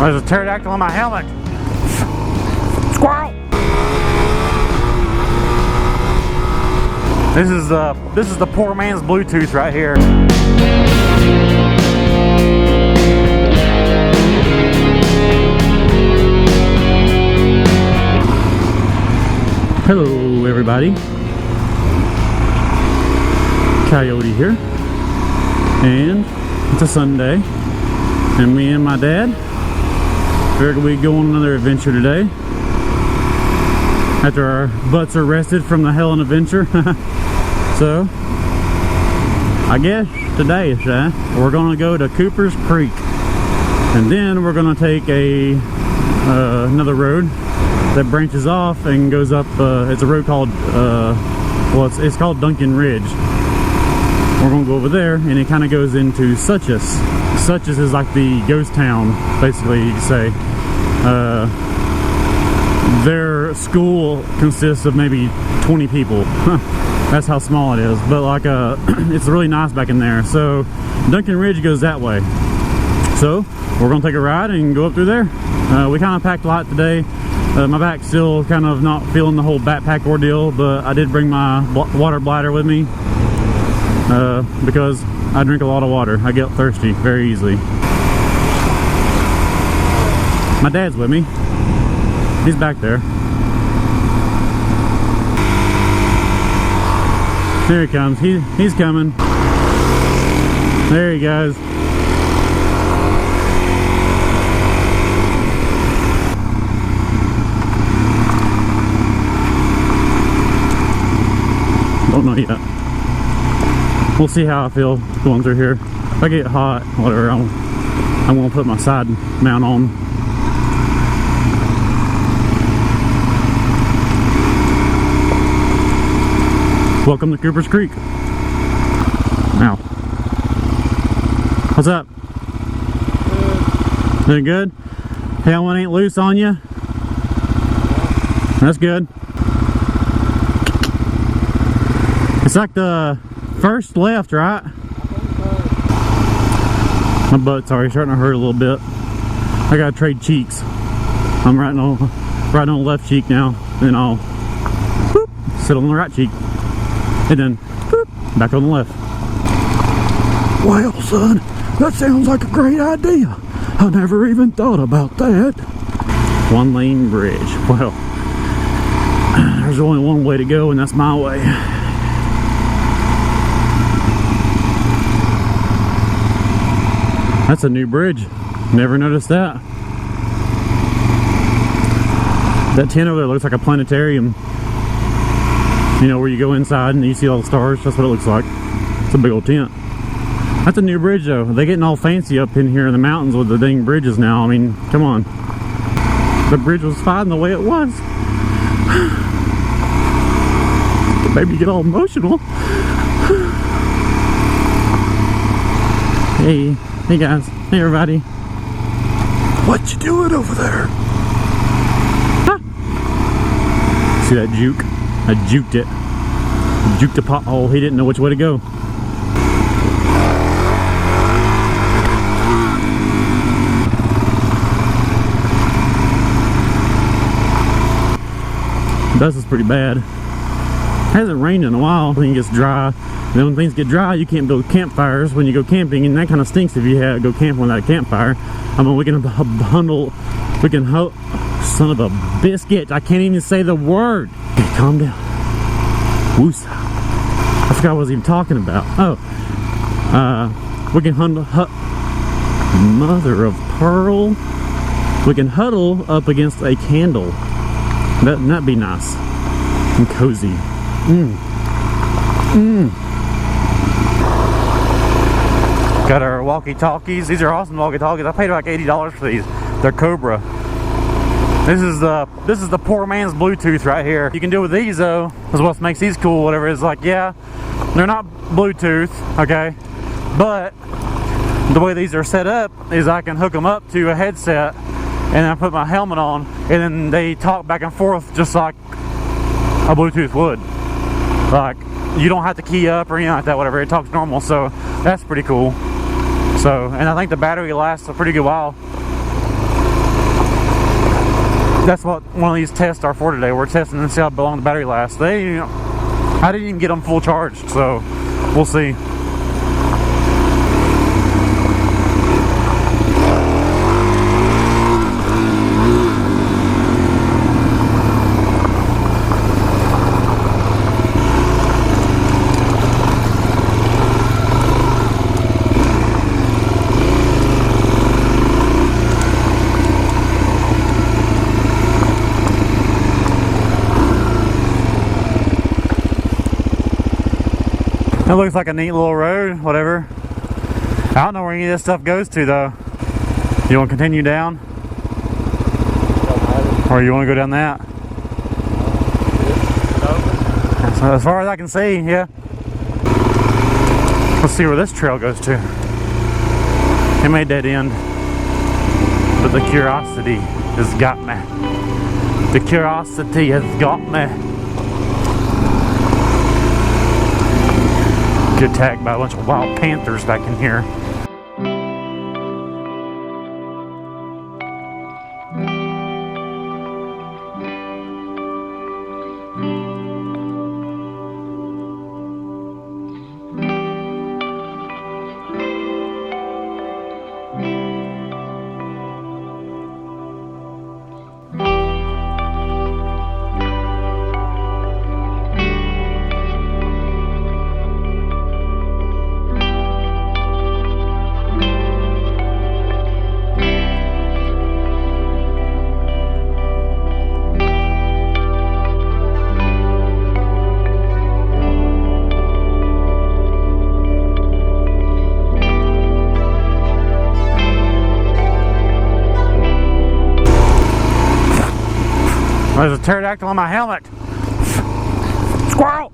There's a pterodactyl on my helmet. Squirrel! This is the poor man's Bluetooth right here. Hello everybody. Coyote here. And it's a Sunday. And me and my dad figured we'd go on another adventure today. After our butts are rested from the hell of an adventure. So, I guess today we're gonna go to Cooper's Creek. And then we're gonna take another road that branches off and goes up. It's a road called, well, it's called Duncan Ridge. We're gonna go over there, and it kind of goes into Suches. Suches is like the ghost town, basically, you could say. Their school consists of maybe 20 people. That's how small it is. But like, it's really nice back in there. So Duncan Ridge goes that way. So we're gonna take a ride and go up through there. We kind of packed a lot today. My back's still kind of not feeling the whole backpack ordeal, but I did bring my water bladder with me because I drink a lot of water. I get thirsty very easily. My dad's with me. He's back there. There he comes. He's coming. There he goes. Don't know yet. We'll see how I feel going through here. If I get hot, whatever, I'm gonna put my side mount on. Welcome to Cooper's Creek. Now, what's up? Good. Doing good? Helmet ain't loose on you? That's good. It's like the first left, right? My butt's already starting to hurt a little bit. I gotta trade cheeks. I'm right on the left cheek now. Then I'll whoop, sit on the right cheek. And then whoop, back on the left. Well, son, that sounds like a great idea. I never even thought about that. One lane bridge. Well, there's only one way to go, and that's my way. That's a new bridge. Never noticed that. That tent over there looks like a planetarium. You know, where you go inside and you see all the stars. That's what it looks like. It's a big old tent. That's a new bridge though. They're getting all fancy up in here in the mountains with the dang bridges now. I mean, come on. The bridge was fine the way it was. It made me get all emotional. Hey guys. Hey everybody. What you doing over there? Huh? See that juke? I juked it. Juked the pothole. He didn't know which way to go. Dust is pretty bad. It hasn't rained in a while. When it gets dry. Then when things get dry, you can't build campfires when you go camping, and that kind of stinks if you go camping without a campfire. I mean, we can bundle. We can son of a biscuit. I can't even say the word. Okay, calm down. Woosa. I forgot what I was even talking about. Oh. We can mother of pearl. We can huddle up against a candle. That'd be nice. And cozy. Got our walkie-talkies. These are awesome walkie-talkies. I paid like $80 for these. They're Cobra. This is the poor man's Bluetooth right here. You can do with these though, is what makes these cool, whatever. It's like, yeah, they're not Bluetooth, okay, but the way these are set up is I can hook them up to a headset and I put my helmet on and then they talk back and forth just like a Bluetooth would. Like, you don't have to key up or anything like that, whatever. It talks normal, so that's pretty cool. So, and I think the battery lasts a pretty good while. That's what one of these tests are for today. We're testing to see how long the battery lasts. I didn't even get them full charged, so we'll see. It looks like a neat little road, whatever. I don't know where any of this stuff goes to though. You want to continue down? Or you want to go down that? So as far as I can see, yeah. Let's see where this trail goes to. It may dead end, but the curiosity has got me. The curiosity has got me. Get attacked by a bunch of wild panthers back in here. There's a pterodactyl on my helmet. Squirrel!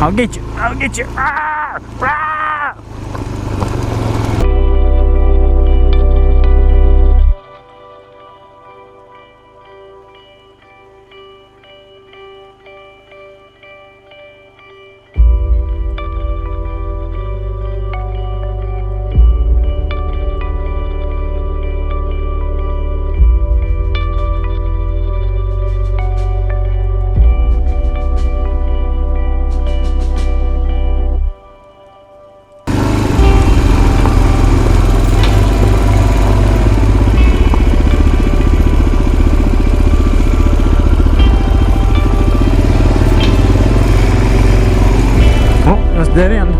I'll get you. I'll get you. Ah! Ah! Dead end.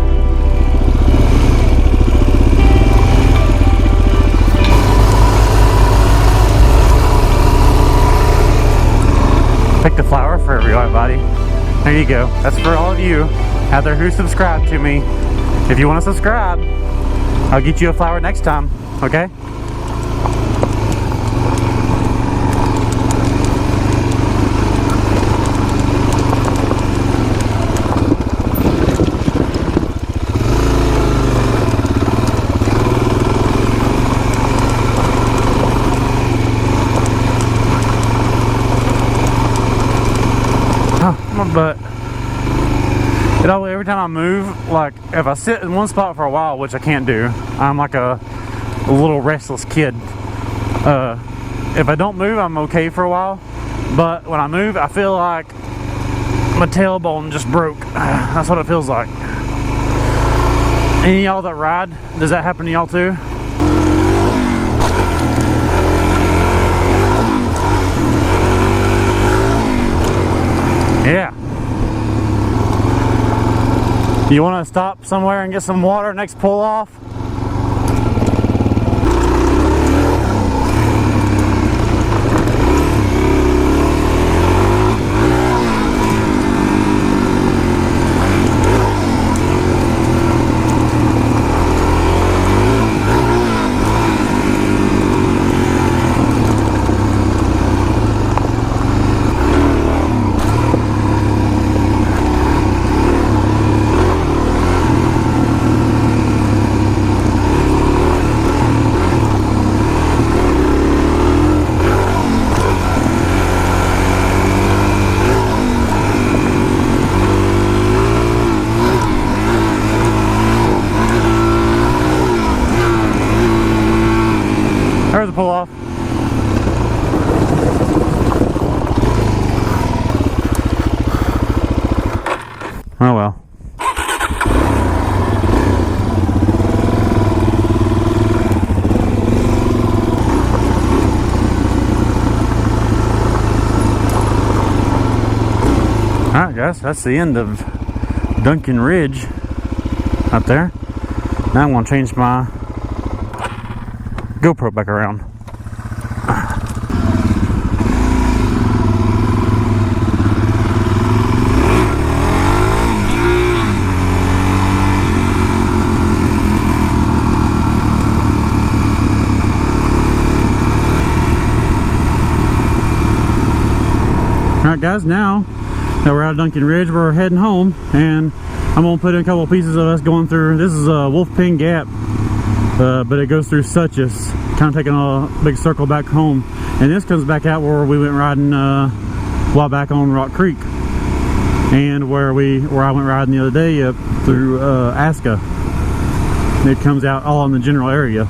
Picked a flower for everybody. There you go. That's for all of you out there who subscribe to me. If you want to subscribe, I'll get you a flower next time, okay? But every time I move, like if I sit in one spot for a while, which I can't do, I'm like a little restless kid. If I don't move, I'm okay for a while, but when I move, I feel like my tailbone just broke. That's what it feels like. Any of y'all that ride, does that happen to y'all too? Yeah. You want to stop somewhere and get some water next pull off? There's a pull off. that's the end of Duncan Ridge up there. Now I'm going to change my GoPro back around. Alright guys, now that we're out of Duncan Ridge, we're heading home, and I'm going to put in a couple of pieces of us going through. This is a Wolf Pen Gap, but it goes through Suches, kind of taking a big circle back home. And this comes back out where we went riding a while back on Rock Creek, and where I went riding the other day up through Aska. It comes out all in the general area.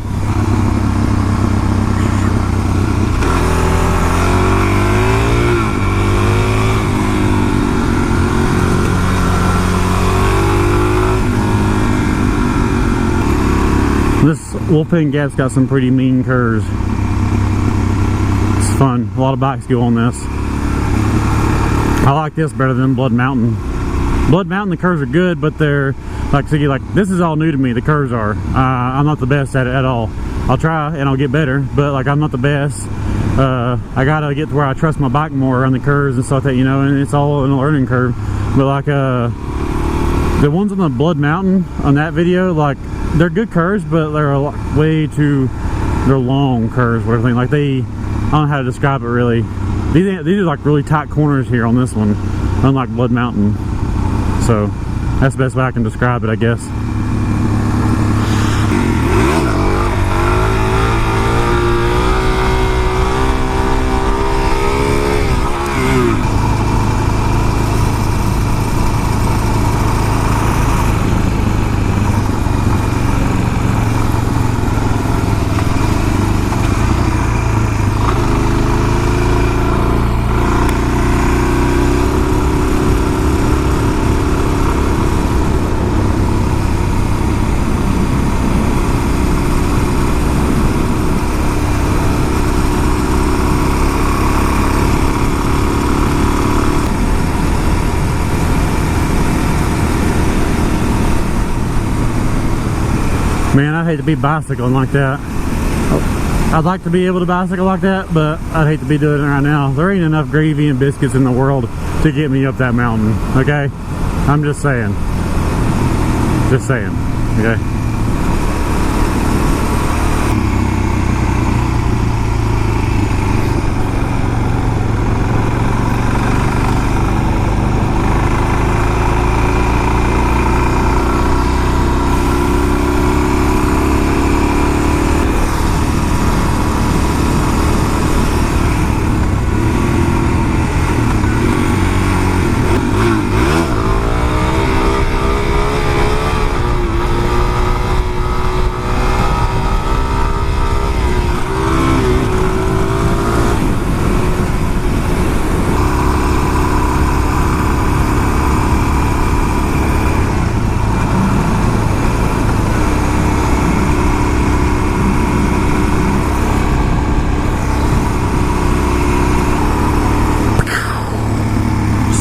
This Wolf Pen Gap's got some pretty mean curves. It's fun. A lot of bikes go on this. I like this better than Blood Mountain. Blood Mountain, the curves are good, but they're like, this is all new to me. The curves are. I'm not the best at it at all. I'll try and I'll get better, but like, I'm not the best. I gotta get to where I trust my bike more on the curves and stuff like that, you know, and it's all in a learning curve. But like the ones on the Blood Mountain on that video, like, they're good curves, but they're they're long curves, whatever thing. Like I don't know how to describe it really. These are like really tight corners here on this one, unlike Blood Mountain. So that's the best way I can describe it, I guess. Man, I hate to be bicycling like that. I'd like to be able to bicycle like that, but I'd hate to be doing it right now. There ain't enough gravy and biscuits in the world to get me up that mountain, okay? I'm just saying. Just saying, okay?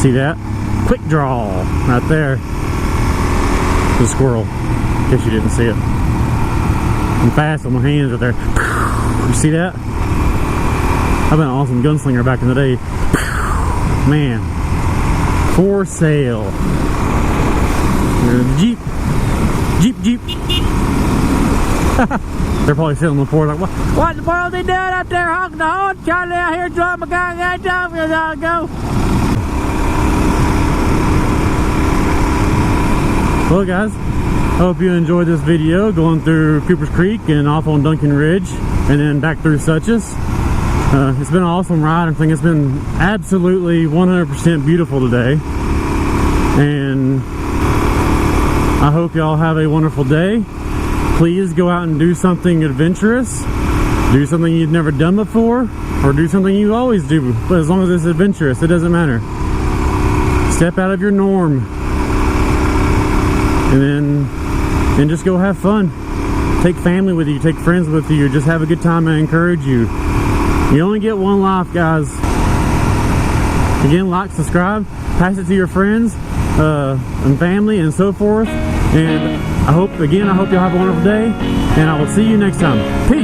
See that? Quick draw right there. The squirrel, in case you didn't see it. I'm fast on my hands right there. You see that? I've been an awesome gunslinger back in the day. Man. For sale. There's the Jeep. Jeep. They're probably sitting on the floor like, what in the world they doing up there honking the horn? Charlie out here driving my guy, go. Well guys, hope you enjoyed this video going through Cooper's Creek and off on Duncan Ridge and then back through Suches. It's been an awesome ride. I think it's been absolutely 100% beautiful today, and I hope y'all have a wonderful day. Please go out and do something adventurous, do something you've never done before, or do something you always do, but as long as it's adventurous, it doesn't matter. Step out of your norm. And just go have fun. Take family with you, take friends with you, just have a good time. I encourage you. You only get one life, guys. Again, like, subscribe. pass it to your friends and family and so forth. And I hope y'all have a wonderful day, and I will see you next time. Peace.